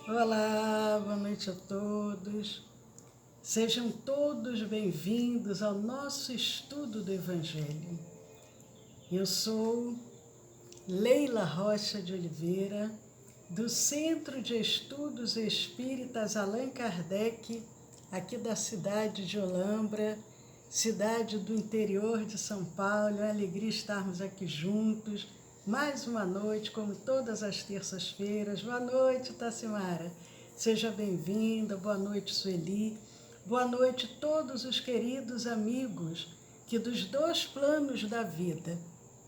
Olá, boa noite a todos. Sejam todos bem-vindos ao nosso estudo do Evangelho. Eu sou Leila Rocha de Oliveira, do Centro de Estudos Espíritas Allan Kardec, aqui da cidade de Olambra, cidade do interior de São Paulo. É uma alegria estarmos aqui juntos. Mais uma noite, como todas as terças-feiras. Boa noite, Tassimara. Seja bem-vinda. Boa noite, Sueli. Boa noite a todos os queridos amigos que dos dois planos da vida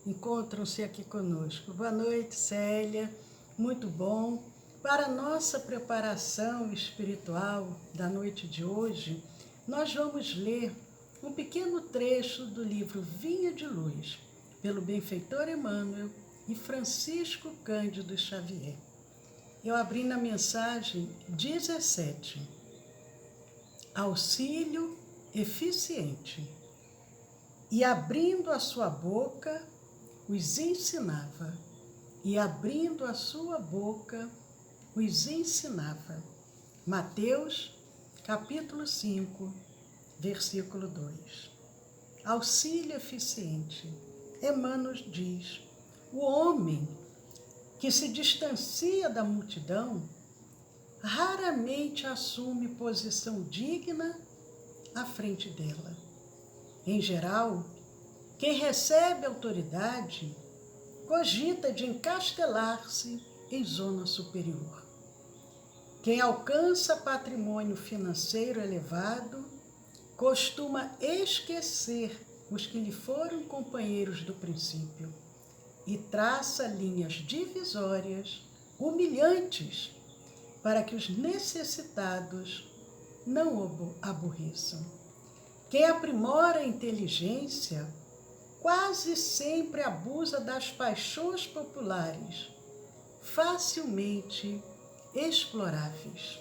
encontram-se aqui conosco. Boa noite, Célia. Muito bom. Para a nossa preparação espiritual da noite de hoje, nós vamos ler um pequeno trecho do livro Vinha de Luz, pelo benfeitor Emmanuel e Francisco Cândido Xavier. Eu abri na mensagem 17. Auxílio eficiente. E abrindo a sua boca, os ensinava. E abrindo a sua boca, os ensinava. Mateus, capítulo 5, versículo 2. Auxílio eficiente. Emmanuel diz: o homem que se distancia da multidão raramente assume posição digna à frente dela. Em geral, quem recebe autoridade cogita de encastelar-se em zona superior. Quem alcança patrimônio financeiro elevado costuma esquecer os que lhe foram companheiros do princípio e traça linhas divisórias humilhantes para que os necessitados não o aborreçam. Quem aprimora a inteligência quase sempre abusa das paixões populares, facilmente exploráveis.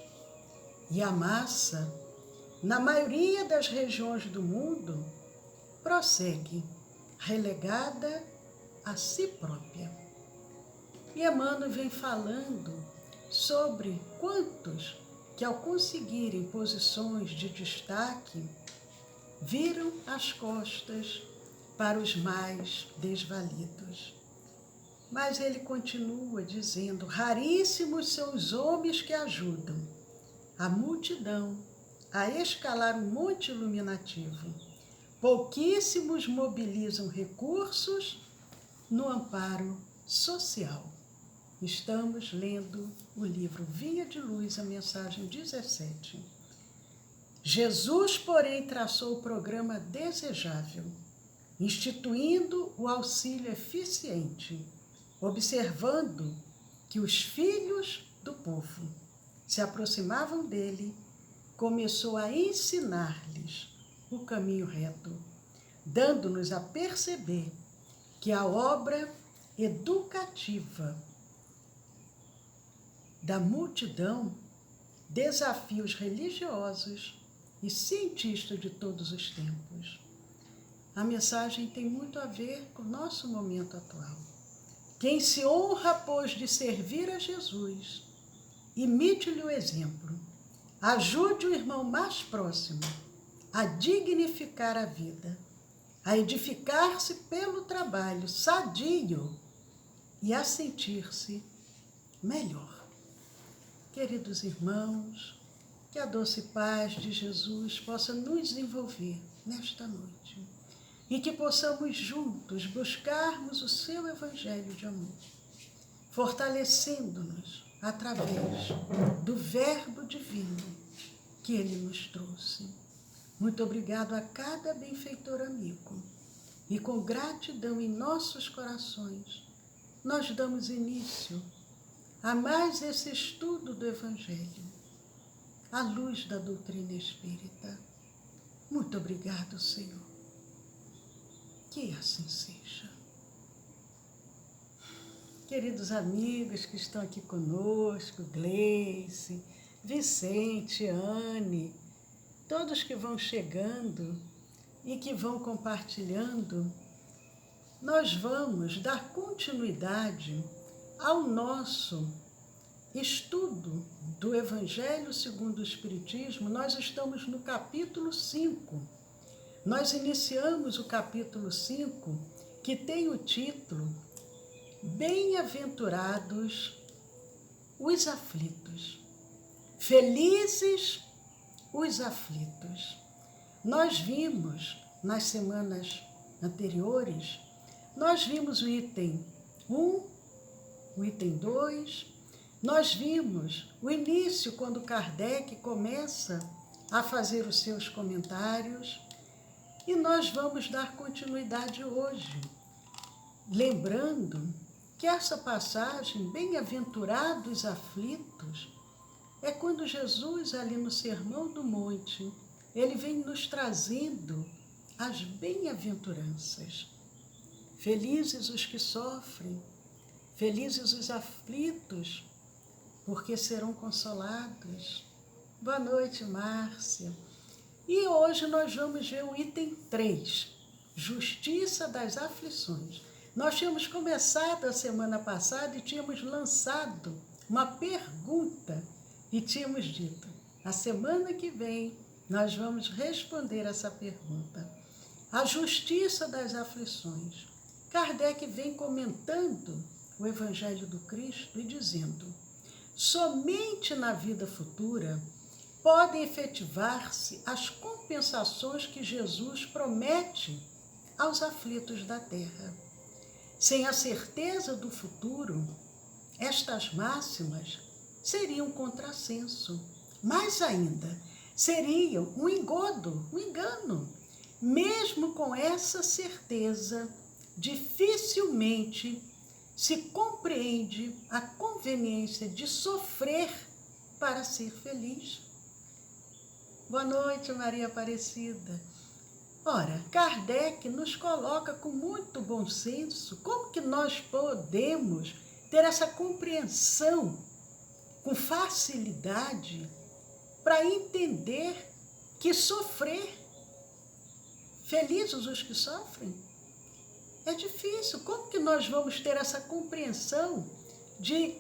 E a massa, na maioria das regiões do mundo, prossegue relegada a si própria. E Emmanuel vem falando sobre quantos que, ao conseguirem posições de destaque, viram as costas para os mais desvalidos. Mas ele continua dizendo: raríssimos são os homens que ajudam a multidão a escalar um monte iluminativo. Pouquíssimos mobilizam recursos no amparo social. Estamos lendo o livro Vinha de Luz, a mensagem 17. Jesus, porém, traçou o programa desejável, instituindo o auxílio eficiente, observando que os filhos do povo se aproximavam dele, começou a ensinar-lhes o caminho reto, dando-nos a perceber que a obra educativa da multidão desafia os religiosos e cientistas de todos os tempos. A mensagem tem muito a ver com o nosso momento atual. Quem se honra, pois, de servir a Jesus, imite-lhe o exemplo. Ajude o irmão mais próximo a dignificar a vida, a edificar-se pelo trabalho sadio e a sentir-se melhor. Queridos irmãos, que a doce paz de Jesus possa nos envolver nesta noite e que possamos juntos buscarmos o seu evangelho de amor, fortalecendo-nos através do verbo divino que ele nos trouxe. Muito obrigado a cada benfeitor amigo. E com gratidão em nossos corações, nós damos início a mais esse estudo do Evangelho, à luz da doutrina espírita. Muito obrigado, Senhor. Que assim seja. Queridos amigos que estão aqui conosco, Gleice, Vicente, Anne, todos que vão chegando e que vão compartilhando, nós vamos dar continuidade ao nosso estudo do Evangelho segundo o Espiritismo, nós estamos no capítulo 5. Nós iniciamos o capítulo 5, que tem o título Bem-aventurados os aflitos. Felizes os aflitos. Nós vimos nas semanas anteriores, nós vimos o item 1, o item 2, nós vimos o início quando Kardec começa a fazer os seus comentários e nós vamos dar continuidade hoje, lembrando que essa passagem, bem-aventurados aflitos, é quando Jesus, ali no Sermão do Monte, ele vem nos trazendo as bem-aventuranças. Felizes os que sofrem, felizes os aflitos, porque serão consolados. Boa noite, Márcia. E hoje nós vamos ver o item 3, Justiça das Aflições. Nós tínhamos começado a semana passada e tínhamos lançado uma pergunta e tínhamos dito, a semana que vem nós vamos responder essa pergunta. A justiça das aflições. Kardec vem comentando o Evangelho do Cristo e dizendo, somente na vida futura podem efetivar-se as compensações que Jesus promete aos aflitos da terra. Sem a certeza do futuro, estas máximas seriam um contrassenso. Mais ainda, seriam um engodo, um engano. Mesmo com essa certeza, dificilmente se compreende a conveniência de sofrer para ser feliz. Boa noite, Maria Aparecida. Ora, Kardec nos coloca com muito bom senso como que nós podemos ter essa compreensão com facilidade para entender que sofrer, felizes os que sofrem, é difícil. Como que nós vamos ter essa compreensão de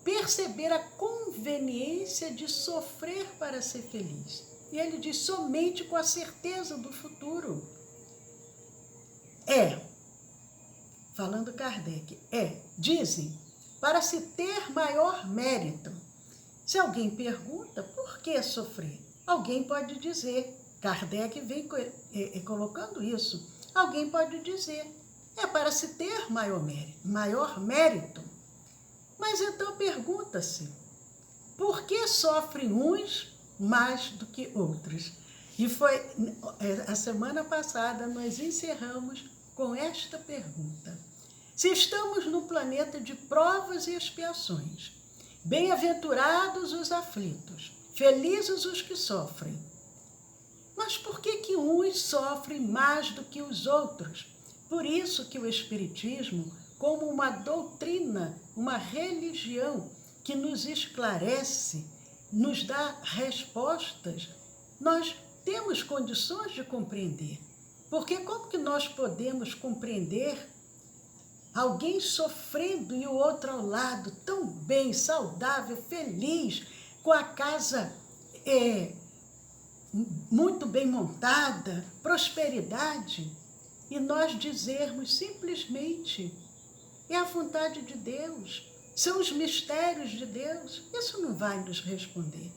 perceber a conveniência de sofrer para ser feliz? E ele diz, somente com a certeza do futuro. Falando Kardec, dizem, para se ter maior mérito. Se alguém pergunta, por que sofrer? Alguém pode dizer, Kardec vem colocando isso, alguém pode dizer, é para se ter maior mérito. Mas então pergunta-se, por que sofrem uns mais do que outros? E foi a semana passada nós encerramos com esta pergunta. Se estamos no planeta de provas e expiações, bem-aventurados os aflitos, felizes os que sofrem. Mas por que uns sofrem mais do que os outros? Por isso que o Espiritismo, como uma doutrina, uma religião que nos esclarece, nos dá respostas, nós temos condições de compreender. Porque como que nós podemos compreender alguém sofrendo e o outro ao lado, tão bem, saudável, feliz, com a casa muito bem montada, prosperidade, e nós dizermos simplesmente, é a vontade de Deus, são os mistérios de Deus? Isso não vai nos responder.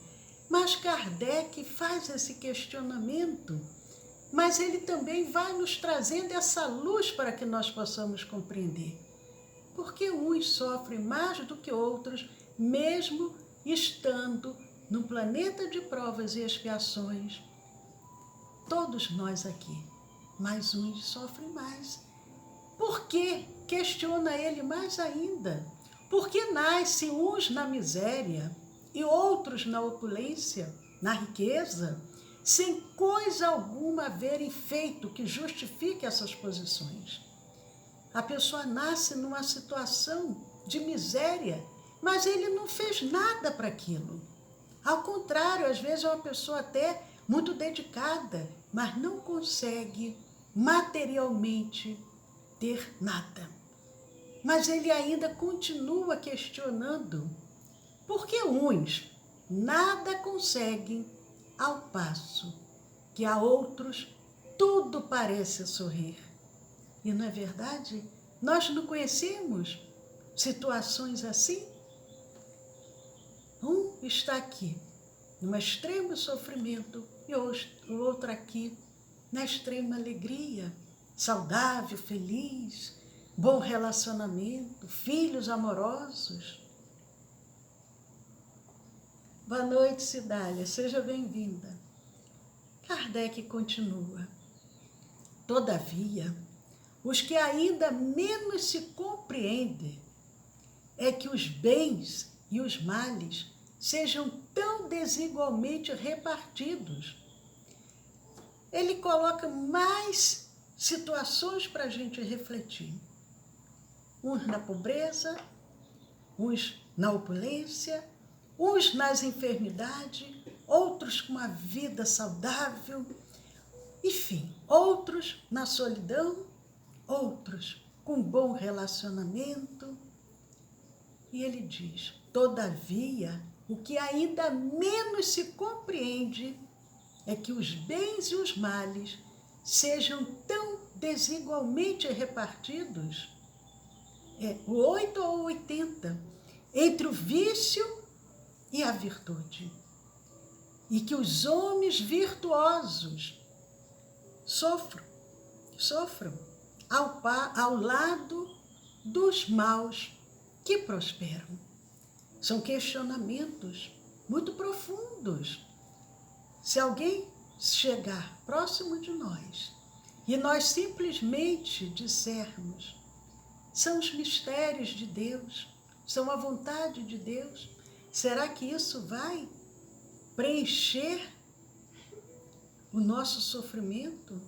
Mas Kardec faz esse questionamento, mas ele também vai nos trazendo essa luz para que nós possamos compreender. Porque uns sofrem mais do que outros, mesmo estando no planeta de provas e expiações. Todos nós aqui, mas uns sofrem mais. Por quê? Questiona ele mais ainda. Por que nascem uns na miséria e outros na opulência, na riqueza, sem coisa alguma haverem feito que justifique essas posições? A pessoa nasce numa situação de miséria, mas ele não fez nada para aquilo. Ao contrário, às vezes é uma pessoa até muito dedicada, mas não consegue materialmente ter nada. Mas ele ainda continua questionando Porque uns nada conseguem, ao passo que a outros tudo parece sorrir. E não é verdade? Nós não conhecemos situações assim? Um está aqui, num extremo sofrimento, e o outro aqui, na extrema alegria, saudável, feliz, bom relacionamento, filhos amorosos. Boa noite, Cidália, seja bem-vinda. Kardec continua. Todavia, os que ainda menos se compreendem é que os bens e os males sejam tão desigualmente repartidos. Ele coloca mais situações para a gente refletir. Uns na pobreza, uns na opulência, uns nas enfermidades, outros com uma vida saudável, enfim, outros na solidão, outros com bom relacionamento. E ele diz, todavia, o que ainda menos se compreende é que os bens e os males sejam tão desigualmente repartidos, o 8 ou 80, entre o vício e a virtude. E que os homens virtuosos sofram ao lado dos maus que prosperam. São questionamentos muito profundos. Se alguém chegar próximo de nós e nós simplesmente dissermos, são os mistérios de Deus, são a vontade de Deus, será que isso vai preencher o nosso sofrimento,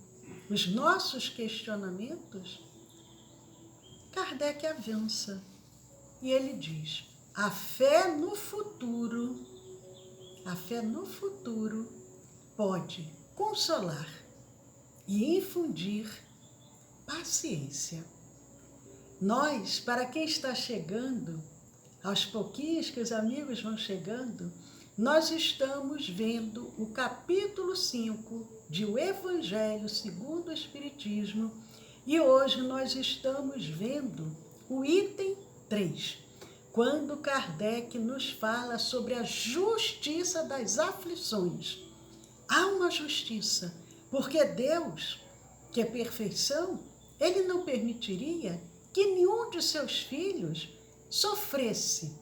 os nossos questionamentos? Kardec avança e ele diz, a fé no futuro pode consolar e infundir paciência. Nós, para quem está chegando, aos pouquinhos que os amigos vão chegando, nós estamos vendo o capítulo 5 de O Evangelho segundo o Espiritismo e hoje nós estamos vendo o item 3, quando Kardec nos fala sobre a justiça das aflições. Há uma justiça, porque Deus, que é perfeição, Ele não permitiria que nenhum de seus filhos sofresse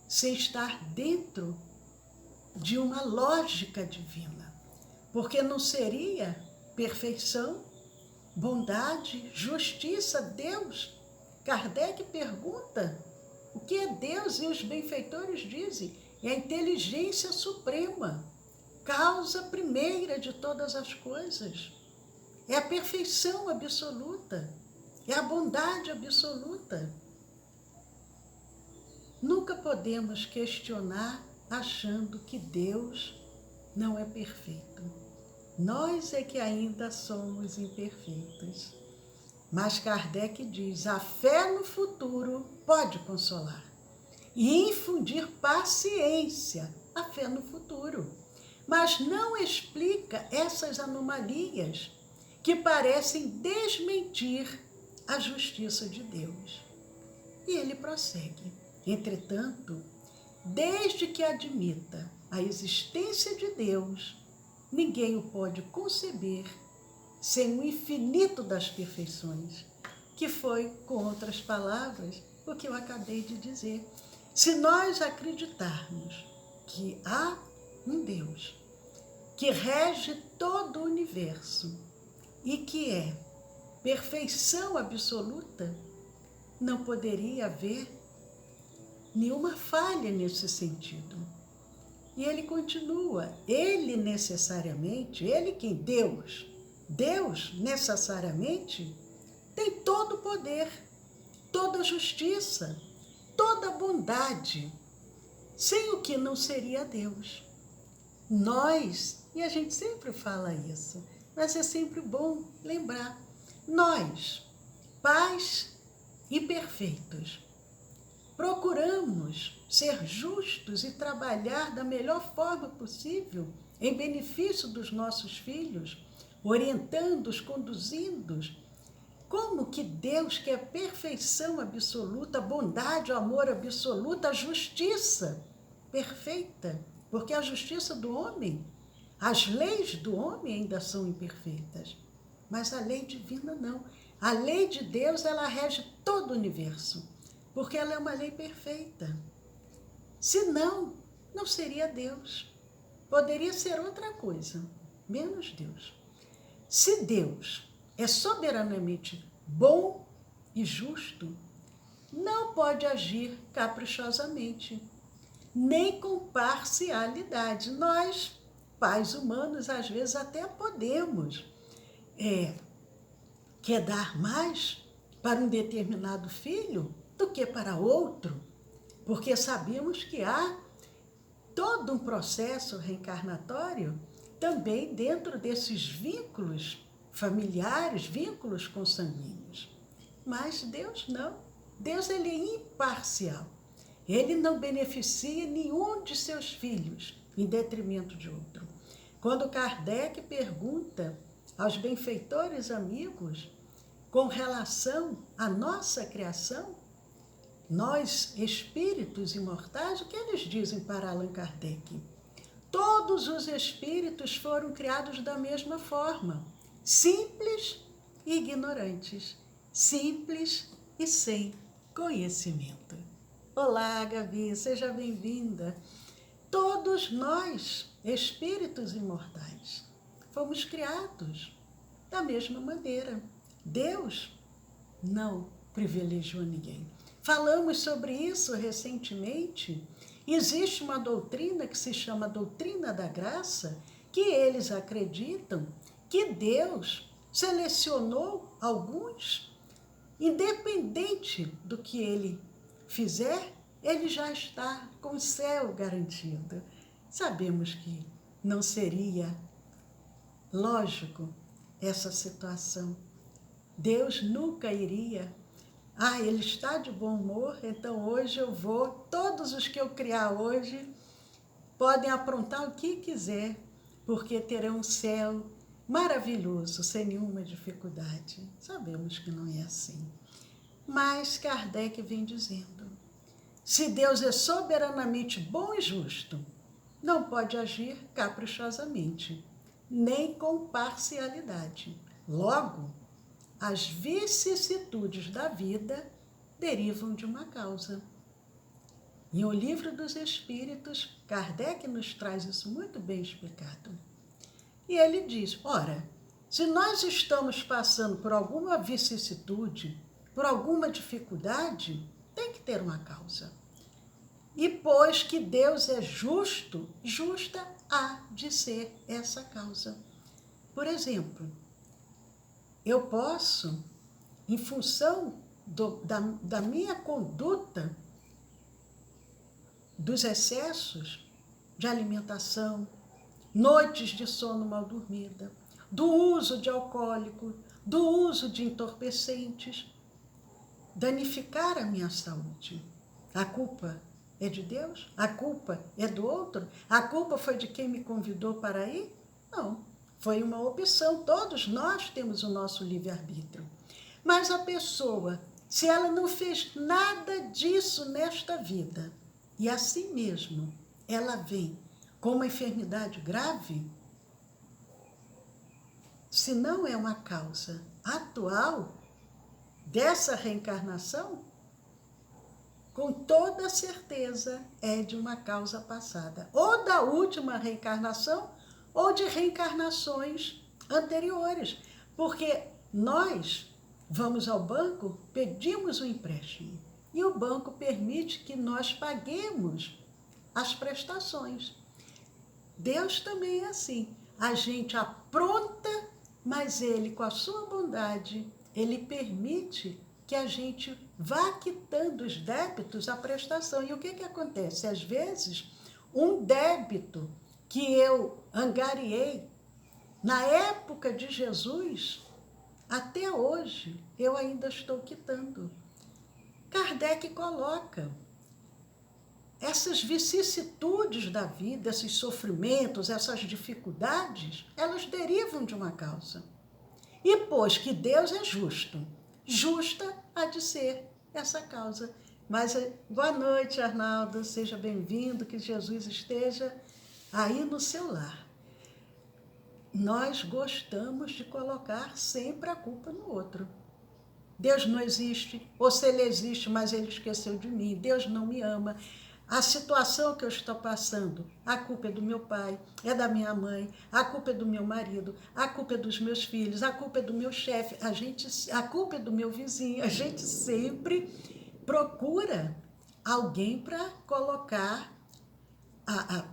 sem estar dentro de uma lógica divina, porque não seria perfeição, bondade, justiça, Deus. Kardec pergunta o que é Deus e os benfeitores dizem, é a inteligência suprema, causa primeira de todas as coisas, é a perfeição absoluta, é a bondade absoluta. Nunca podemos questionar achando que Deus não é perfeito. Nós é que ainda somos imperfeitos. Mas Kardec diz, a fé no futuro pode consolar e infundir paciência, a fé no futuro. Mas não explica essas anomalias que parecem desmentir a justiça de Deus. E ele prossegue. Entretanto, desde que admita a existência de Deus, ninguém o pode conceber sem o infinito das perfeições, que foi, com outras palavras, o que eu acabei de dizer. Se nós acreditarmos que há um Deus que rege todo o universo e que é perfeição absoluta, não poderia haver nenhuma falha nesse sentido. E ele continua, ele necessariamente, ele quem? Deus necessariamente tem todo o poder, toda a justiça, toda a bondade, sem o que não seria Deus. Nós, e a gente sempre fala isso, mas é sempre bom lembrar, nós, pais imperfeitos, procuramos ser justos e trabalhar da melhor forma possível em benefício dos nossos filhos, orientando-os, conduzindo-os. Como que Deus, que é a perfeição absoluta, a bondade, o amor absoluto, a justiça perfeita, porque a justiça do homem, as leis do homem ainda são imperfeitas, mas a lei divina não. A lei de Deus, ela rege todo o universo, porque ela é uma lei perfeita. Senão, não seria Deus. Poderia ser outra coisa, menos Deus. Se Deus é soberanamente bom e justo, não pode agir caprichosamente, nem com parcialidade. Nós, pais humanos, às vezes até podemos quer dar mais para um determinado filho do que para outro, porque sabemos que há todo um processo reencarnatório também dentro desses vínculos familiares, vínculos consanguíneos. Mas Deus não. Deus, ele é imparcial. Ele não beneficia nenhum de seus filhos em detrimento de outro. Quando Kardec pergunta aos benfeitores amigos com relação à nossa criação, nós, espíritos imortais, o que eles dizem para Allan Kardec? Todos os espíritos foram criados da mesma forma, simples e ignorantes, simples e sem conhecimento. Olá, Gabi, seja bem-vinda. Todos nós, espíritos imortais, fomos criados da mesma maneira. Deus não privilegiou ninguém. Falamos sobre isso recentemente. Existe uma doutrina que se chama doutrina da graça, que eles acreditam que Deus selecionou alguns, independente do que ele fizer, ele já está com o céu garantido. Sabemos que não seria lógico essa situação. Deus nunca iria. Ele está de bom humor, então hoje eu vou. Todos os que eu criar hoje podem aprontar o que quiser, porque terão um céu maravilhoso, sem nenhuma dificuldade. Sabemos que não é assim. Mas Kardec vem dizendo, se Deus é soberanamente bom e justo, não pode agir caprichosamente, nem com parcialidade. Logo, as vicissitudes da vida derivam de uma causa. E o Livro dos Espíritos, Kardec nos traz isso muito bem explicado. E ele diz, ora, se nós estamos passando por alguma vicissitude, por alguma dificuldade, tem que ter uma causa. E pois que Deus é justo, justa há de ser essa causa. Por exemplo, eu posso, em função da minha conduta, dos excessos de alimentação, noites de sono mal dormida, do uso de alcoólico, do uso de entorpecentes, danificar a minha saúde. A culpa é de Deus? A culpa é do outro? A culpa foi de quem me convidou para ir? Não. Foi uma opção, todos nós temos o nosso livre-arbítrio. Mas a pessoa, se ela não fez nada disso nesta vida, e assim mesmo ela vem com uma enfermidade grave, se não é uma causa atual dessa reencarnação, com toda certeza é de uma causa passada, ou da última reencarnação, ou de reencarnações anteriores, porque nós vamos ao banco, pedimos um empréstimo, e o banco permite que nós paguemos as prestações. Deus também é assim, a gente apronta, mas ele, com a sua bondade, ele permite que a gente vá quitando os débitos à prestação. E o que acontece? Às vezes, um débito que eu angariei na época de Jesus, até hoje, eu ainda estou quitando. Kardec coloca essas vicissitudes da vida, esses sofrimentos, essas dificuldades, elas derivam de uma causa. E pois que Deus é justo, justa há de ser essa causa. Mas boa noite, Arnaldo, seja bem-vindo, que Jesus esteja aí no seu lar. Nós gostamos de colocar sempre a culpa no outro. Deus não existe, ou se ele existe, mas ele esqueceu de mim. Deus não me ama. A situação que eu estou passando, a culpa é do meu pai, é da minha mãe, a culpa é do meu marido, a culpa é dos meus filhos, a culpa é do meu chefe, a culpa é do meu vizinho. A gente sempre procura alguém para colocar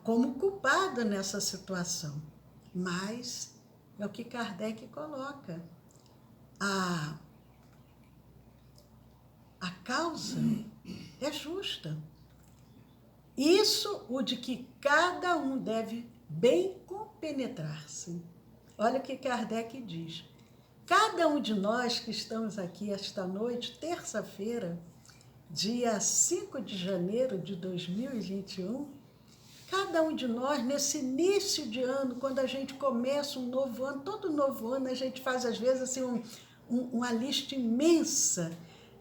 como culpada nessa situação. Mas é o que Kardec coloca. A causa é justa. Isso o de que cada um deve bem compenetrar-se. Olha o que Kardec diz. Cada um de nós que estamos aqui esta noite, terça-feira, dia 5 de janeiro de 2021, cada um de nós, nesse início de ano, quando a gente começa um novo ano, todo novo ano a gente faz às vezes assim, uma lista imensa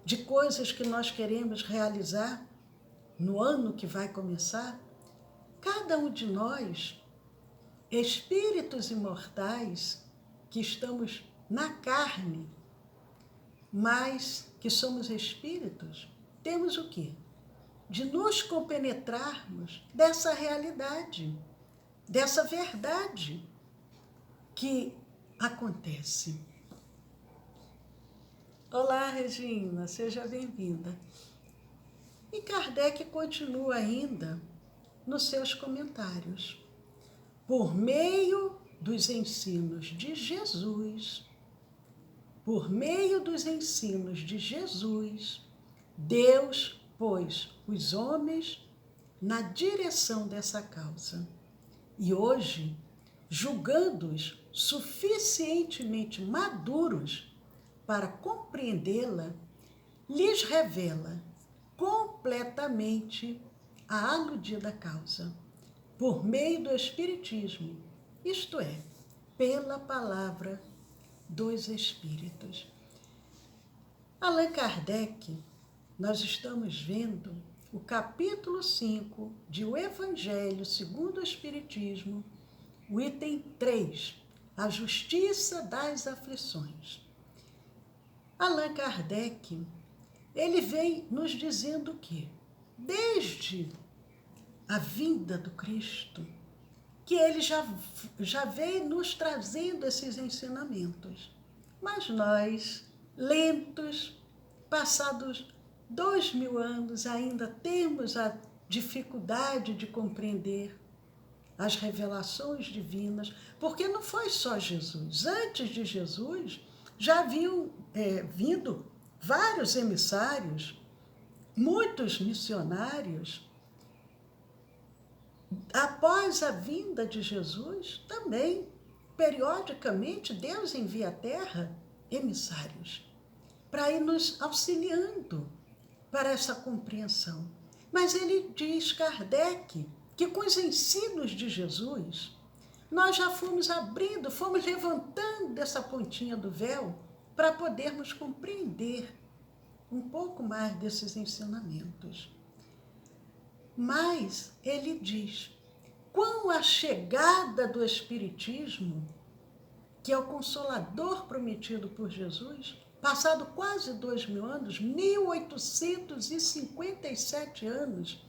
de coisas que nós queremos realizar no ano que vai começar. Cada um de nós, espíritos imortais, que estamos na carne, mas que somos espíritos, temos o quê? De nos compenetrarmos dessa realidade, dessa verdade que acontece. Olá, Regina, seja bem-vinda. E Kardec continua ainda nos seus comentários. Por meio dos ensinos de Jesus, Deus pôs os homens na direção dessa causa. E hoje, julgando-os suficientemente maduros para compreendê-la, lhes revela completamente a aludida causa, por meio do Espiritismo, isto é, pela palavra dos Espíritos. Allan Kardec, nós estamos vendo o capítulo 5 de O Evangelho segundo o Espiritismo, o item 3, a justiça das aflições. Allan Kardec, ele vem nos dizendo que, desde a vinda do Cristo, que ele já veio nos trazendo esses ensinamentos. Mas nós, lentos, passados 2000 anos, ainda temos a dificuldade de compreender as revelações divinas, porque não foi só Jesus. Antes de Jesus, já haviam vindo vários emissários, muitos missionários. Após a vinda de Jesus, também, periodicamente, Deus envia à Terra emissários para ir nos auxiliando para essa compreensão. Mas ele diz, Kardec, que com os ensinos de Jesus, nós já fomos abrindo, fomos levantando essa pontinha do véu para podermos compreender um pouco mais desses ensinamentos. Mas ele diz, com a chegada do Espiritismo, que é o Consolador prometido por Jesus, passado quase 2000 anos, 1857 anos,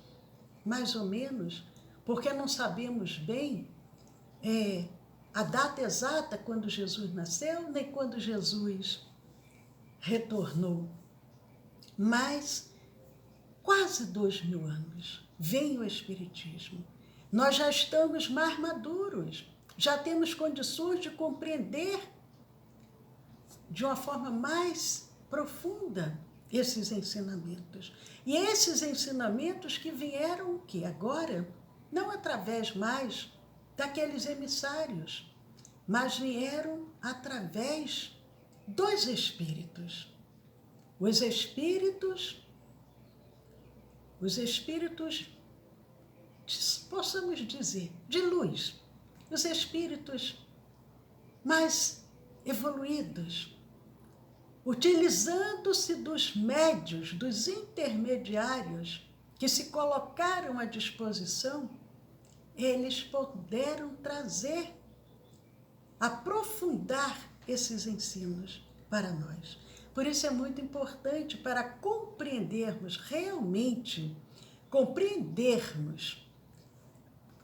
mais ou menos, porque não sabemos bem a data exata quando Jesus nasceu, nem quando Jesus retornou. Mas quase 2000 anos vem o Espiritismo. Nós já estamos mais maduros, já temos condições de compreender de uma forma mais profunda esses ensinamentos. E esses ensinamentos que vieram o quê? Agora, não através mais daqueles emissários, mas vieram através dos espíritos. Os espíritos possamos dizer, de luz, os espíritos mais evoluídos, utilizando-se dos médios, dos intermediários que se colocaram à disposição, eles puderam trazer, aprofundar esses ensinos para nós. Por isso é muito importante, para compreendermos realmente, compreendermos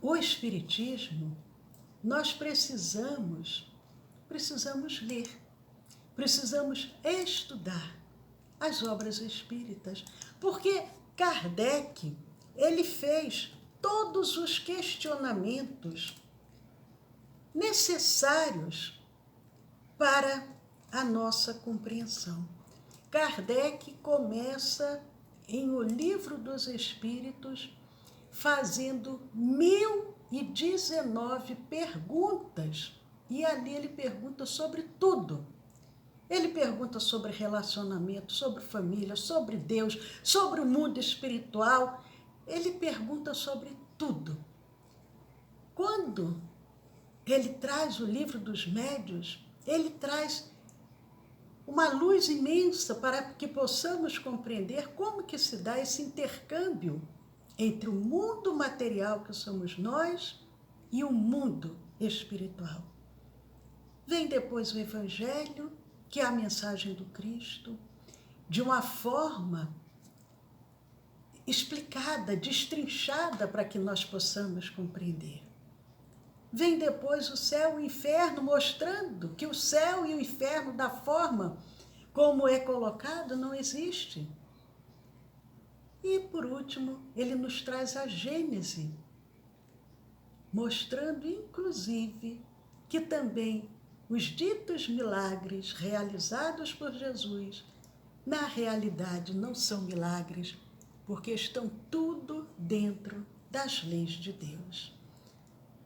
o Espiritismo, nós precisamos ler, precisamos estudar as obras espíritas, porque Kardec, ele fez todos os questionamentos necessários para a nossa compreensão. Kardec começa em O Livro dos Espíritos fazendo 1019 perguntas, e ali ele pergunta sobre tudo. Ele pergunta sobre relacionamento, sobre família, sobre Deus, sobre o mundo espiritual. Ele pergunta sobre tudo. Quando ele traz o Livro dos Médiuns, ele traz uma luz imensa para que possamos compreender como que se dá esse intercâmbio entre o mundo material que somos nós e o mundo espiritual. Vem depois o Evangelho, que é a mensagem do Cristo, de uma forma explicada, destrinchada, para que nós possamos compreender. Vem depois o céu e o inferno, mostrando que o céu e o inferno, da forma como é colocado, não existe. E, por último, ele nos traz a Gênese, mostrando, inclusive, que também os ditos milagres realizados por Jesus, na realidade, não são milagres, porque estão tudo dentro das leis de Deus.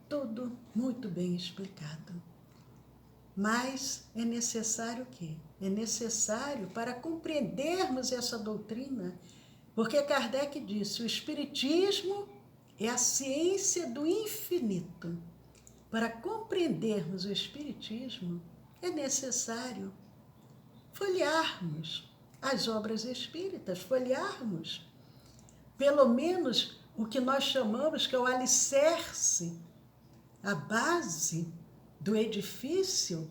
Tudo muito bem explicado. Mas é necessário o quê? É necessário, para compreendermos essa doutrina, porque Kardec disse, o Espiritismo é a ciência do infinito. Para compreendermos o Espiritismo, é necessário folhearmos as obras espíritas, folhearmos pelo menos o que nós chamamos que é o alicerce, a base do edifício,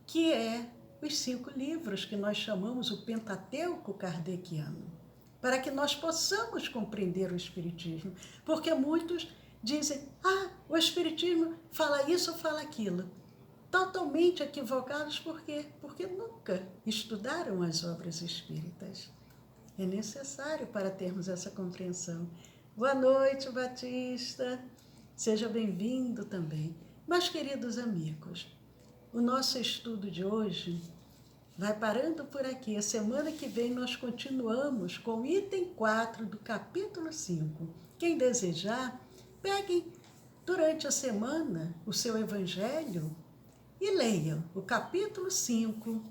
que é os 5 livros que nós chamamos o Pentateuco kardeciano, para que nós possamos compreender o Espiritismo. Porque muitos dizem, o Espiritismo fala isso ou fala aquilo. Totalmente equivocados, por quê? Porque nunca estudaram as obras espíritas. É necessário para termos essa compreensão. Boa noite, Batista. Seja bem-vindo também. Mas, queridos amigos, o nosso estudo de hoje vai parando por aqui. A semana que vem nós continuamos com o item 4 do capítulo 5. Quem desejar, peguem durante a semana o seu evangelho e leiam o capítulo 5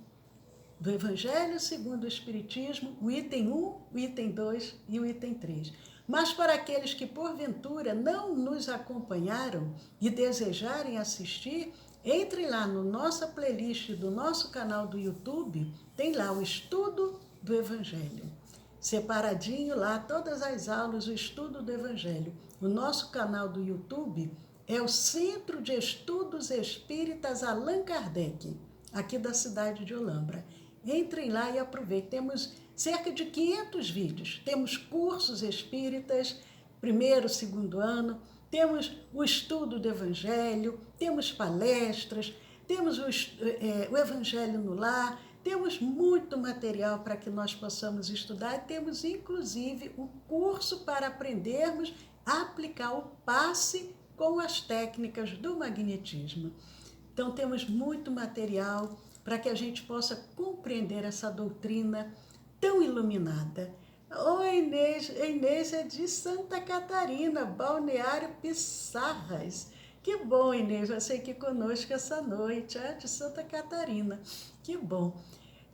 do Evangelho segundo o Espiritismo, o item 1, o item 2 e o item 3. Mas para aqueles que porventura não nos acompanharam e desejarem assistir, entrem lá no nossa playlist do nosso canal do YouTube, tem lá o estudo do Evangelho. Separadinho lá, todas as aulas, o estudo do Evangelho. O nosso canal do YouTube é o Centro de Estudos Espíritas Allan Kardec, aqui da cidade de Olambra. Entrem lá e aproveitem. Temos cerca de 500 vídeos. Temos cursos espíritas, 1º, 2º ano, temos o estudo do Evangelho, temos palestras, temos o Evangelho no Lar, temos muito material para que nós possamos estudar. Temos, inclusive, um curso para aprendermos a aplicar o passe com as técnicas do magnetismo. Então, temos muito material para que a gente possa compreender essa doutrina tão iluminada. Oi, Inês. Inês é de Santa Catarina, Balneário Pissarras. Que bom, Inês, você aqui conosco essa noite, de Santa Catarina. Que bom.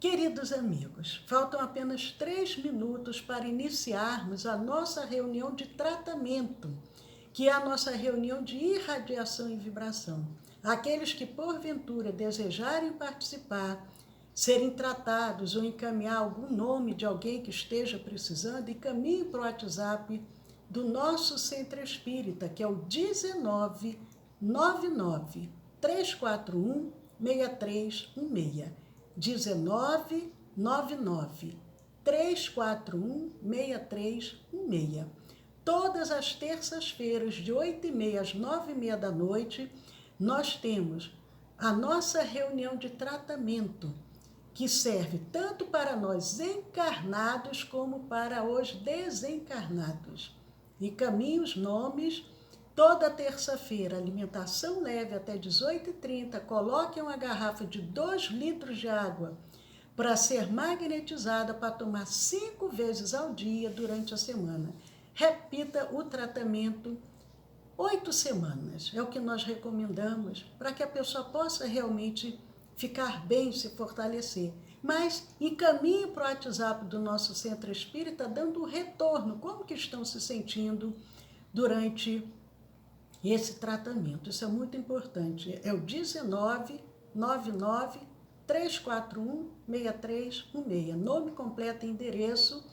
Queridos amigos, faltam apenas 3 minutos para iniciarmos a nossa reunião de tratamento, que é a nossa reunião de irradiação e vibração. Aqueles que, porventura, desejarem participar, serem tratados ou encaminhar algum nome de alguém que esteja precisando, encaminhem para o WhatsApp do nosso Centro Espírita, que é o 1999 341 6316. 1999 341 6316. Todas as terças-feiras, de 8h30 às 9h30 da noite, nós temos a nossa reunião de tratamento, que serve tanto para nós encarnados como para os desencarnados. E caminham os nomes, toda terça-feira, alimentação leve até 18h30, coloquem uma garrafa de 2 litros de água para ser magnetizada para tomar 5 vezes ao dia durante a semana. Repita o tratamento 8 semanas, é o que nós recomendamos, para que a pessoa possa realmente ficar bem, se fortalecer. Mas encaminhe para o WhatsApp do nosso Centro Espírita, dando o retorno, como que estão se sentindo durante esse tratamento. Isso é muito importante. É o 1999 341 6316. Nome completo e endereço.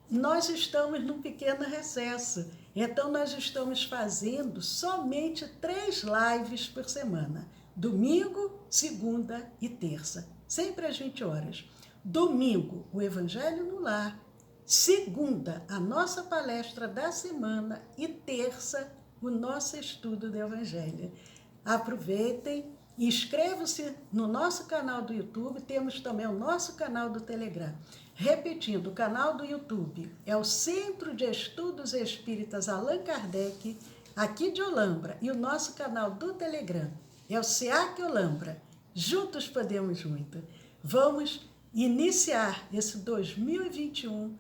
Nós estamos num pequeno recesso, então nós estamos fazendo somente 3 lives por semana. Domingo, segunda e terça, sempre às 20 horas. Domingo, o Evangelho no Lar. Segunda, a nossa palestra da semana. E terça, o nosso estudo do Evangelho. Aproveitem, inscrevam-se no nosso canal do YouTube. Temos também o nosso canal do Telegram. Repetindo, o canal do YouTube é o Centro de Estudos Espíritas Allan Kardec, aqui de Olambra. E o nosso canal do Telegram é o SEAC Olambra. Juntos podemos muito. Vamos iniciar esse 2021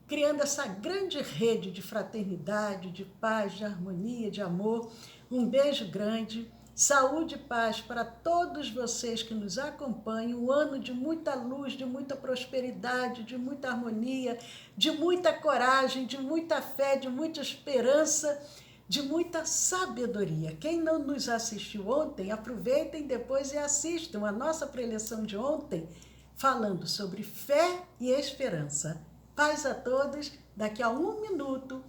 criando essa grande rede de fraternidade, de paz, de harmonia, de amor. Um beijo grande, saúde e paz para todos vocês que nos acompanham. Um ano de muita luz, de muita prosperidade, de muita harmonia, de muita coragem, de muita fé, de muita esperança, de muita sabedoria. Quem não nos assistiu ontem, aproveitem depois e assistam a nossa preleção de ontem, falando sobre fé e esperança. Paz a todos. Daqui a 1 minuto,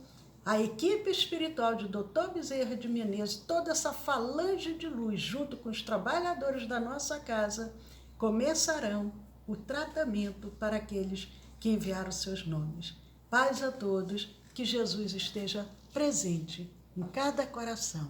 a equipe espiritual de Dr. Bezerra de Menezes, toda essa falange de luz, junto com os trabalhadores da nossa casa, começarão o tratamento para aqueles que enviaram seus nomes. Paz a todos, que Jesus esteja presente em cada coração.